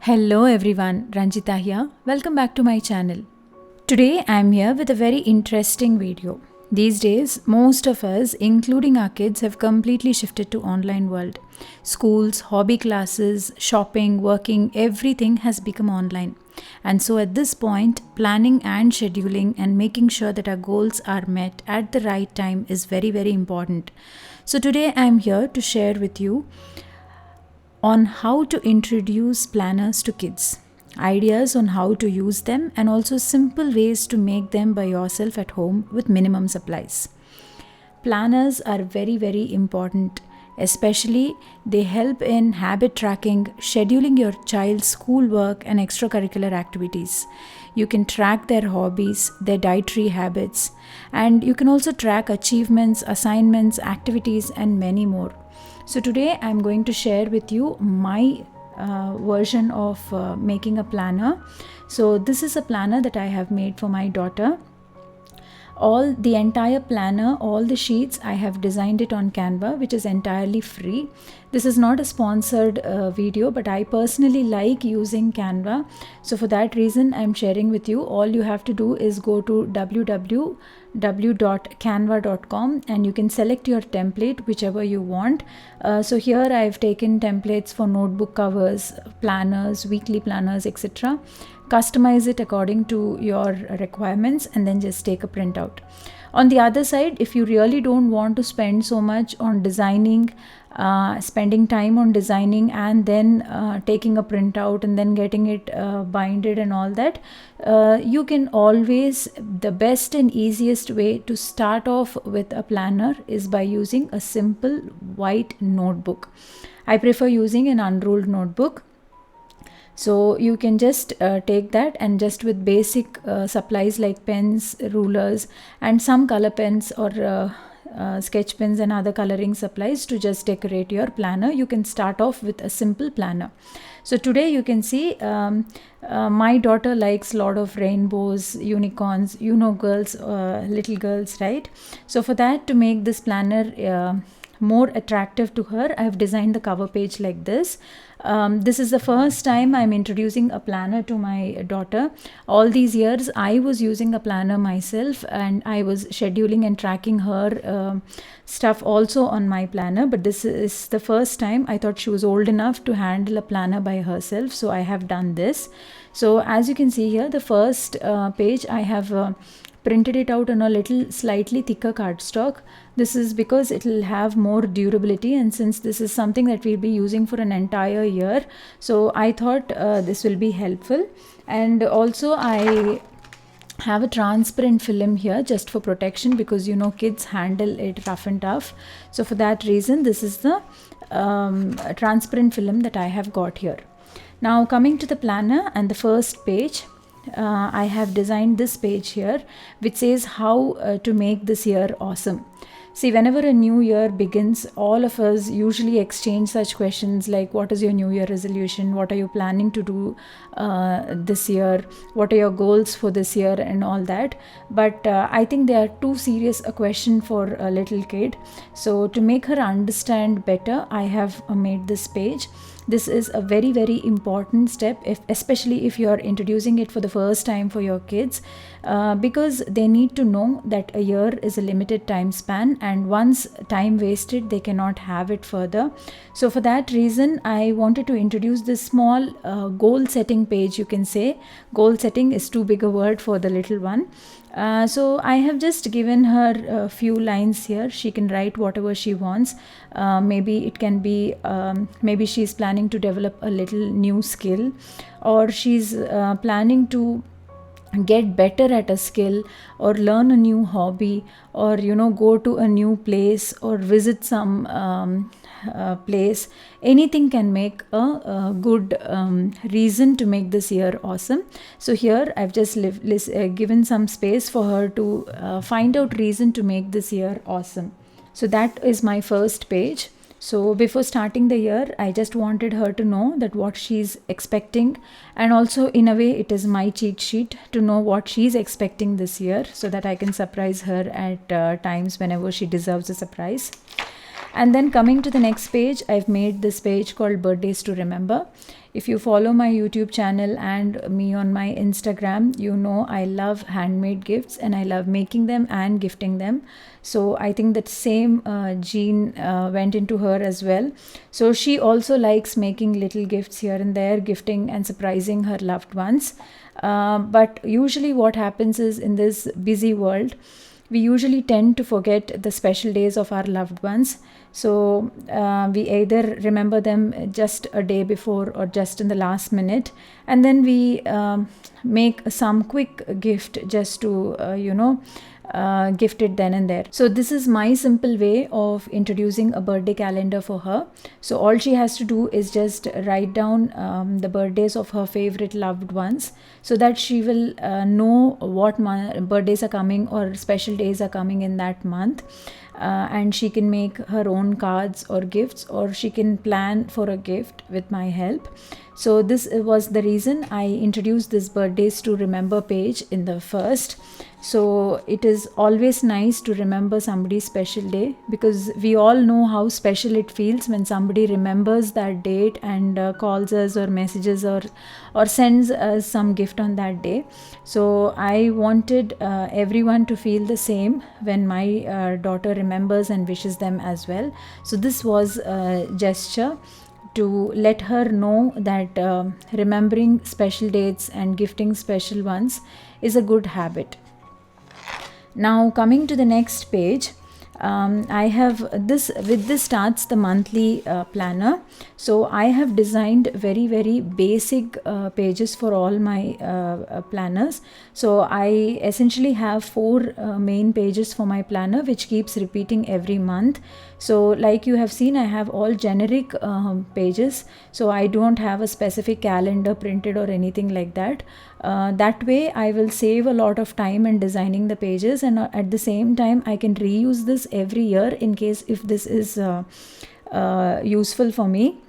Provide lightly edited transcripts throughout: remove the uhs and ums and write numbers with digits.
Hello everyone, Ranjitha here. Welcome back to my channel. Today I am here with a very interesting video. These days, most of us, including our kids, have completely shifted to online world. Schools, hobby classes, shopping, working, everything has become online. And so at this point, planning and scheduling and making sure that our goals are met at the right time is very, very important. So today I am here to share with you on how to introduce planners to kids, ideas on how to use them, and also simple ways to make them by yourself at home with minimum supplies. Planners are very, very important, especially they help in habit tracking, scheduling your child's schoolwork and extracurricular activities. You can track their hobbies, their dietary habits, and you can also track achievements, assignments, activities, and many more. So today I'm going to share with you my version of making a planner. So this is a planner that I have made for my daughter. The entire planner, all the sheets, I have designed it on Canva, which is entirely free. This is not a sponsored video, but I personally like using Canva. So for that reason, I'm sharing with you. All you have to do is go to www.canva.com and you can select your template, whichever you want. So here I've taken templates for notebook covers, planners, weekly planners, etc. Customize it according to your requirements and then just take a printout. On the other side, if you really don't want to spend so much on designing, spending time on designing and then taking a printout and then getting it binded and all that, you can always, the best and easiest way to start off with a planner is by using a simple white notebook. I prefer using an unruled notebook. So you can just take that and just with basic supplies like pens, rulers, and some color pens or sketch pens and other coloring supplies to just decorate your planner. You can start off with a simple planner. So today you can see my daughter likes a lot of rainbows, unicorns, girls, little girls, right? So for that, to make this planner more attractive to her, I have designed the cover page like this. This is the first time I'm introducing a planner to my daughter. All these years I was using a planner myself and I was scheduling and tracking her stuff also on my planner, but this is the first time. I thought she was old enough to handle a planner by herself, so I have done this. So as you can see here, the first page I have printed it out on a little slightly thicker cardstock. This is because it will have more durability, and since this is something that we'll be using for an entire year, so I thought this will be helpful. And also I have a transparent film here just for protection, because kids handle it rough and tough. So for that reason, this is the transparent film that I have got here. Now coming to the planner and the first page, I have designed this page here which says how to make this year awesome. See, whenever a new year begins, all of us usually exchange such questions like, what is your new year resolution? What are you planning to do this year? What are your goals for this year and all that? But I think they are too serious a question for a little kid. So to make her understand better, I have made this page. This is a very, very important step, especially if you are introducing it for the first time for your kids, because they need to know that a year is a limited time span, and once time wasted, they cannot have it further. So for that reason, I wanted to introduce this small goal setting page. You can say goal setting is too big a word for the little one. So I have just given her a few lines here. She can write whatever she wants. Maybe it can be, maybe she's planning to develop a little new skill, or she's planning to get better at a skill, or learn a new hobby, or go to a new place, or visit some place. Anything can make a good reason to make this year awesome. So here I've just given some space for her to find out reason to make this year awesome. So that is my first page. So before starting the year, I just wanted her to know that what she's expecting, and also in a way it is my cheat sheet to know what she's expecting this year, so that I can surprise her at times whenever she deserves a surprise. And then coming to the next page, I've made this page called Birthdays to Remember. If you follow my YouTube channel and me on my Instagram, you know I love handmade gifts and I love making them and gifting them. So I think that same gene went into her as well. So she also likes making little gifts here and there, gifting and surprising her loved ones. But usually what happens is, in this busy world, we usually tend to forget the special days of our loved ones. So we either remember them just a day before or just in the last minute, and then we make some quick gift just to gift it then and there. So this is my simple way of introducing a birthday calendar for her. So all she has to do is just write down the birthdays of her favorite loved ones, so that she will know what birthdays are coming or special days are coming in that month. And she can make her own cards or gifts, or she can plan for a gift with my help. So this was the reason I introduced this Birthdays to Remember page in the first. So it is always nice to remember somebody's special day, because we all know how special it feels when somebody remembers that date and calls us or messages or sends us some gift on that day. So I wanted everyone to feel the same when my daughter remembers and wishes them as well. So this was a gesture to let her know that remembering special dates and gifting special ones is a good habit. Now coming to the next page, I have this. With this starts the monthly planner. So I have designed very basic pages for all my planners. So I essentially have 4 main pages for my planner, which keeps repeating every month. So like you have seen, I have all generic pages. So I don't have a specific calendar printed or anything like that. That way I will save a lot of time in designing the pages, and at the same time I can reuse this every year in case if this is useful for me.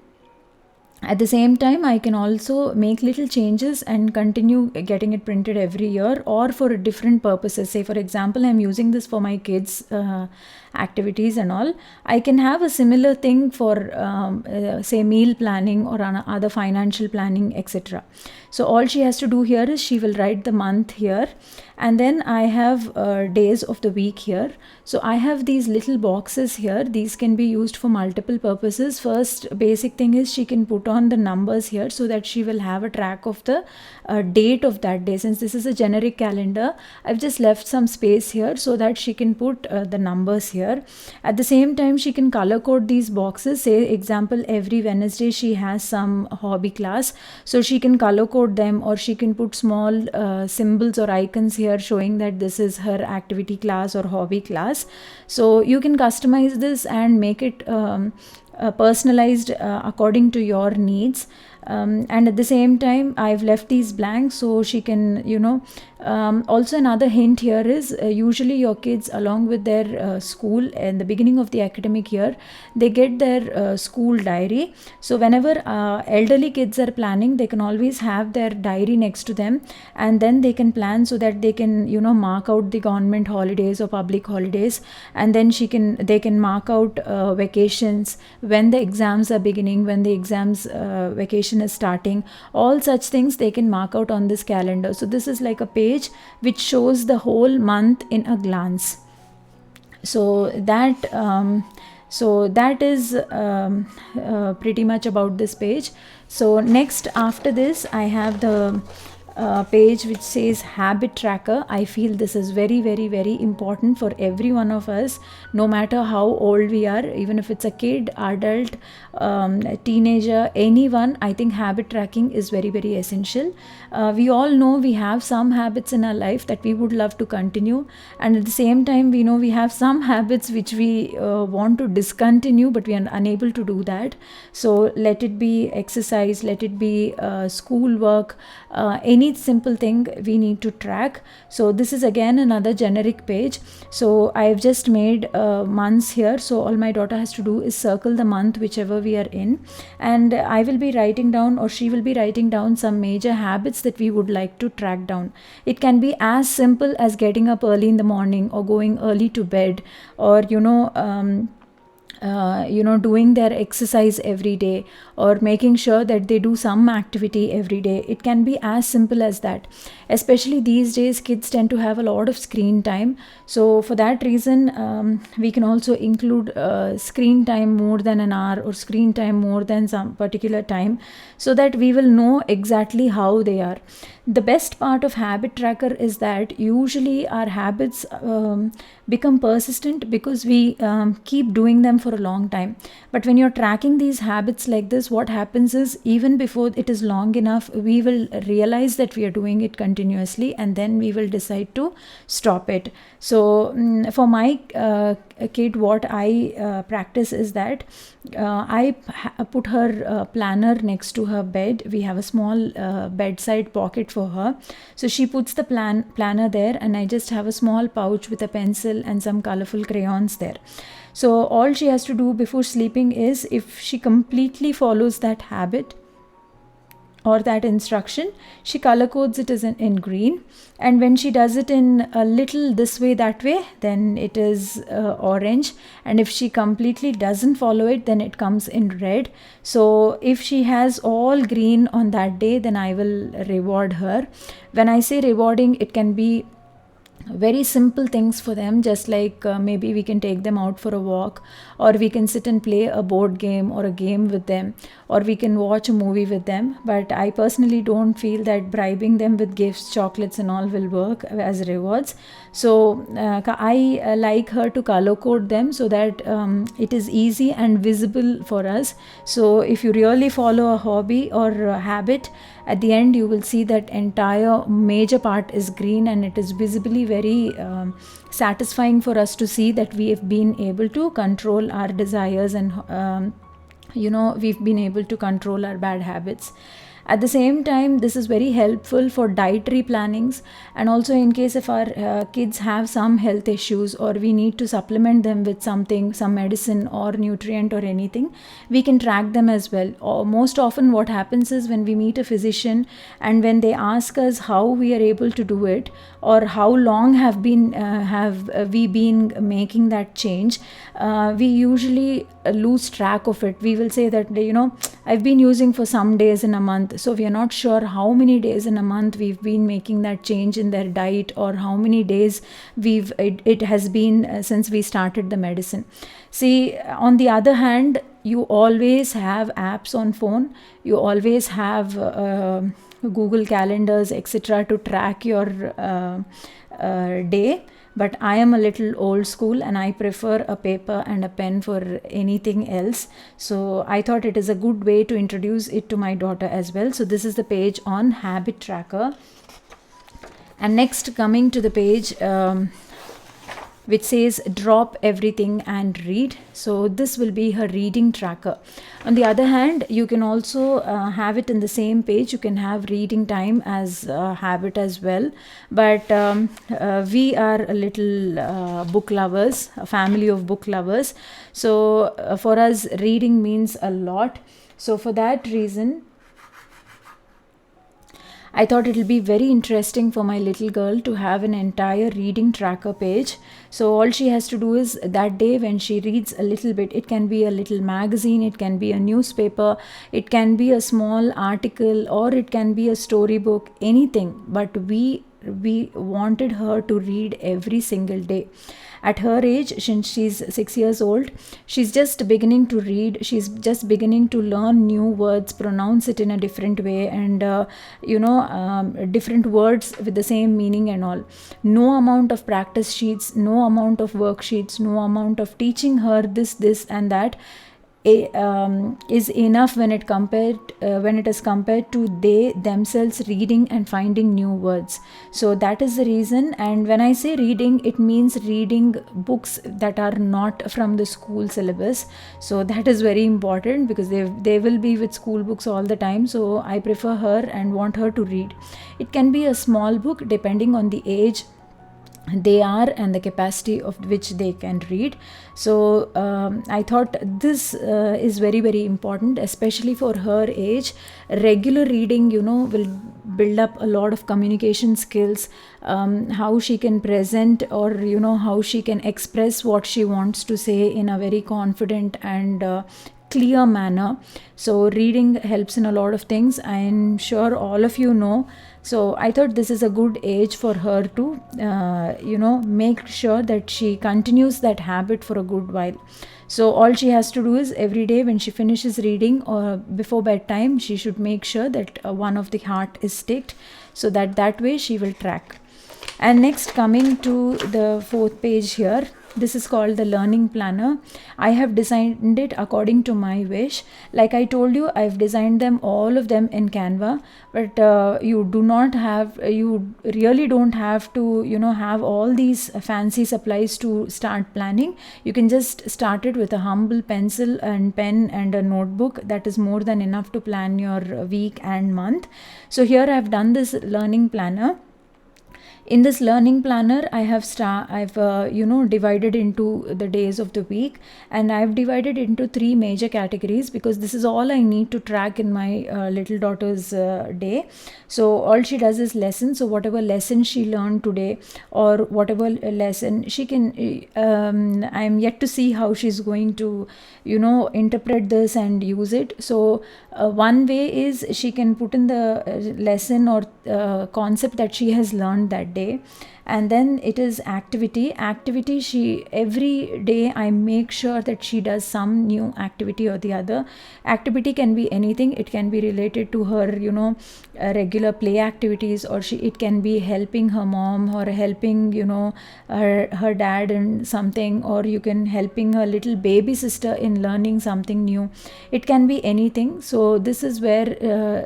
At the same time, I can also make little changes and continue getting it printed every year, or for different purposes. Say for example, I'm using this for my kids activities and all. I can have a similar thing for say meal planning or other financial planning, etc. So all she has to do here is she will write the month here, and then I have days of the week here. So I have these little boxes here. These can be used for multiple purposes. First basic thing is she can put on the numbers here, so that she will have a track of the date of that day. Since this is a generic calendar, I've just left some space here so that she can put the numbers here. At the same time, she can color code these boxes. Say example, every Wednesday she has some hobby class, so she can color code them, or she can put small symbols or icons here showing that this is her activity class or hobby class. So you can customize this and make it personalized according to your needs. And at the same time, I've left these blank so she can, also another hint here is usually your kids, along with their school in the beginning of the academic year, they get their school diary. So whenever elderly kids are planning, they can always have their diary next to them, and then they can plan so that they can mark out the government holidays or public holidays, and then they can mark out vacations, when the exams are beginning, when the exams vacation is starting. All such things they can mark out on this calendar. So this is like a page which shows the whole month in a glance. So that is pretty much about this page. So next, after this, I have the page which says habit tracker. I feel this is very important for every one of us, no matter how old we are, even if it's a kid, adult, teenager, anyone. I think habit tracking is very essential. We all know we have some habits in our life that we would love to continue, and at the same time we know we have some habits which we want to discontinue, but we are unable to do that. So let it be exercise, let it be school work, any simple thing we need to track. So this is again another generic page. So I've just made months here. So all my daughter has to do is circle the month whichever we are in, and I will be writing down, or she will be writing down, some major habits that we would like to track down. It can be as simple as getting up early in the morning, or going early to bed, or doing their exercise every day, or making sure that they do some activity every day. It can be as simple as that. Especially these days, kids tend to have a lot of screen time. So for that reason, we can also include screen time more than an hour, or screen time more than some particular time, so that we will know exactly how they are. The best part of habit tracker is that usually our habits become persistent because we keep doing them for a long time. But when you're tracking these habits like this, what happens is, even before it is long enough, we will realize that we are doing it continuously, and then we will decide to stop it. So for my kid, what I practice is that I put her planner next to her bed. We have a small bedside pocket for her, so she puts the planner there, and I just have a small pouch with a pencil and some colorful crayons there. So all she has to do before sleeping is, if she completely follows that habit or that instruction, she color codes it as in green, and when she does it in a little this way, that way, then it is orange, and if she completely doesn't follow it, then it comes in red. So if she has all green on that day, then I will reward her. When I say rewarding, it can be very simple things for them, just like maybe we can take them out for a walk, or we can sit and play a board game or a game with them, or we can watch a movie with them. But I personally don't feel that bribing them with gifts, chocolates and all will work as rewards. So I like her to color code them, so that it is easy and visible for us. So if you really follow a hobby or a habit, at the end you will see that entire major part is green, and it is visibly very satisfying for us to see that we have been able to control our desires, and we've been able to control our bad habits. At the same time, this is very helpful for dietary plannings, and also in case if our kids have some health issues, or we need to supplement them with something, some medicine or nutrient or anything, we can track them as well. Or most often what happens is, when we meet a physician and when they ask us how we are able to do it, or how long have we been making that change, we usually lose track of it. We will say that, I've been using for some days in a month. So we are not sure how many days in a month we've been making that change in their diet, or how many days it has been since we started the medicine. See, on the other hand, you always have apps on phone, you always have Google calendars, etc., to track your day. But I am a little old school, and I prefer a paper and a pen for anything else. So I thought it is a good way to introduce it to my daughter as well. So this is the page on habit tracker. And next, coming to the page which says drop everything and read. So this will be her reading tracker. On the other hand, you can also have it in the same page. You can have reading time as a habit as well. But we are a little book lovers, a family of book lovers. So for us, reading means a lot. So for that reason, I thought it will be very interesting for my little girl to have an entire reading tracker page. So all she has to do is, that day when she reads a little bit, it can be a little magazine, it can be a newspaper, it can be a small article, or it can be a storybook, anything. But we wanted her to read every single day. At her age, since she's 6 years old, she's just beginning to read. She's just beginning to learn new words, pronounce it in a different way, and different words with the same meaning and all. No amount of practice sheets, no amount of worksheets, no amount of teaching her this and that is enough when it is compared to they themselves reading and finding new words. So that is the reason. And when I say reading, it means reading books that are not from the school syllabus. So that is very important, because they will be with school books all the time. So I prefer her and want her to read. It can be a small book depending on the age they are and the capacity of which they can read. So I thought this is very, very important, especially for her age. Regular reading, will build up a lot of communication skills, how she can present, or how she can express what she wants to say in a very confident and clear manner. So reading helps in a lot of things. I'm sure all of you know. So I thought this is a good age for her to make sure that she continues that habit for a good while. So all she has to do is every day when she finishes reading or before bedtime, she should make sure that one of the heart is ticked, so that way she will track. And next, coming to the 4th page here, this is called the learning planner. I have designed it according to my wish. Like I told you, I've designed them, all of them in Canva, but you really don't have to have all these fancy supplies to start planning. You can just start it with a humble pencil and pen and a notebook. That is more than enough to plan your week and month. So here I've done this learning planner. In this learning planner, I've divided into the days of the week, and I've divided into 3 major categories, because this is all I need to track in my little daughter's day. So all she does is lessons. So whatever lesson she learned today, or whatever lesson she can, I'm yet to see how she's going to interpret this and use it. So one way is she can put in the lesson or concept that she has learned that day. And then it is activity. She every day I make sure that she does some new activity or the other. Activity can be anything. It can be related to her regular play activities, or it can be helping her mom, or helping her dad in something, or you can helping her little baby sister in learning something new. It can be anything. So this is where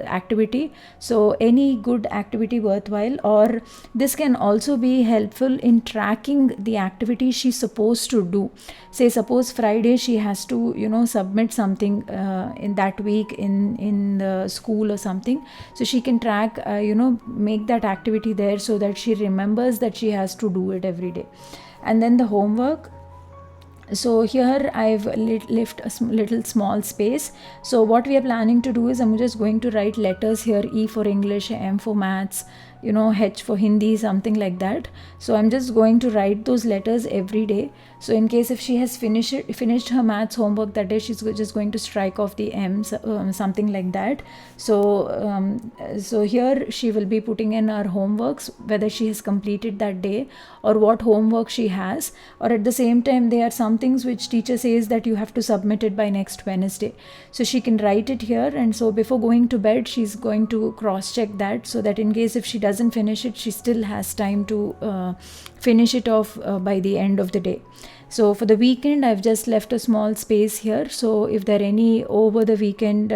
activity, so any good activity worthwhile. Or this can also be helpful in tracking the activity she's supposed to do. Say suppose Friday she has to submit something in that week in the school or something, so she can track make that activity there, so that she remembers that she has to do it every day. And then the homework. So here I've left a little small space. So what we are planning to do is I'm just going to write letters here: E for English, M for maths, H for Hindi, something like that. So I'm just going to write those letters every day. So in case if she has finished her maths homework that day, she's just going to strike off the M, something like that. So here she will be putting in her homeworks, whether she has completed that day or what homework she has. Or at the same time, there are some things which teacher says that you have to submit it by next Wednesday. So she can write it here, and so before going to bed, she's going to cross check that, so that in case if she doesn't finish it, she still has time to finish it off by the end of the day. So for the weekend, I've just left a small space here. So if there are any over the weekend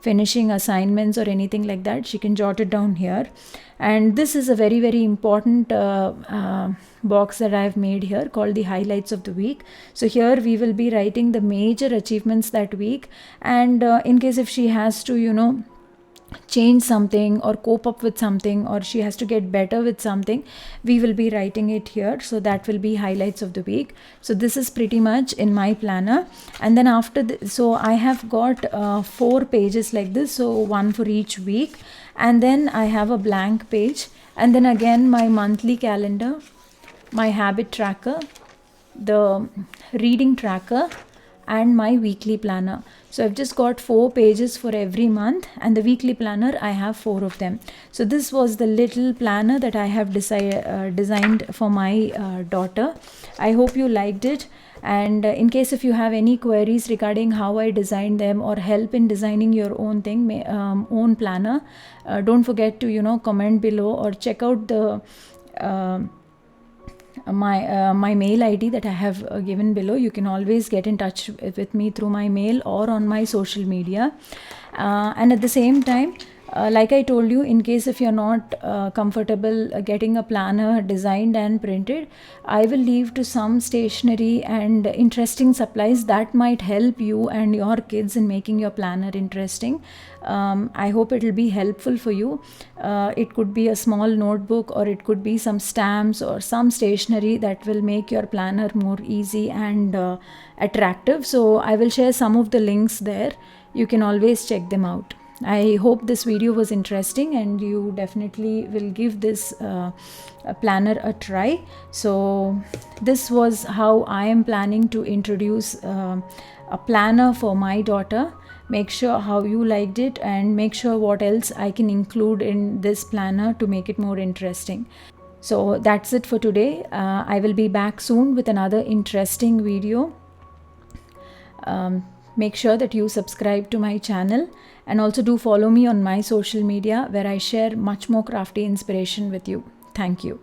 finishing assignments or anything like that, she can jot it down here. And this is a very, very important box that I've made here called the highlights of the week. So here we will be writing the major achievements that week. And in case if she has to, change something or cope up with something, or she has to get better with something, we will be writing it here. So that will be highlights of the week. So this is pretty much in my planner. And then after so I have got 4 pages like this, so one for each week. And then I have a blank page, and then again my monthly calendar, my habit tracker, the reading tracker, and my weekly planner. So I've just got 4 pages for every month, and the weekly planner, I have 4 of them. So this was the little planner that I have designed for my daughter. I hope you liked it. And in case if you have any queries regarding how I designed them, or help in designing your own thing, own planner, don't forget to comment below, or check out the my mail ID that I have given below. You can always get in touch with me through my mail or on my social media. And at the same time, like I told you, in case if you're not comfortable getting a planner designed and printed, I will leave to some stationery and interesting supplies that might help you and your kids in making your planner interesting. I hope it will be helpful for you. It could be a small notebook, or it could be some stamps or some stationery that will make your planner more easy and attractive. So I will share some of the links there. You can always check them out. I hope this video was interesting and you definitely will give this planner a try. So this was how I am planning to introduce a planner for my daughter. Make sure how you liked it and make sure what else I can include in this planner to make it more interesting. So that's it for today. I will be back soon with another interesting video. Make sure that you subscribe to my channel and also do follow me on my social media where I share much more crafty inspiration with you. Thank you.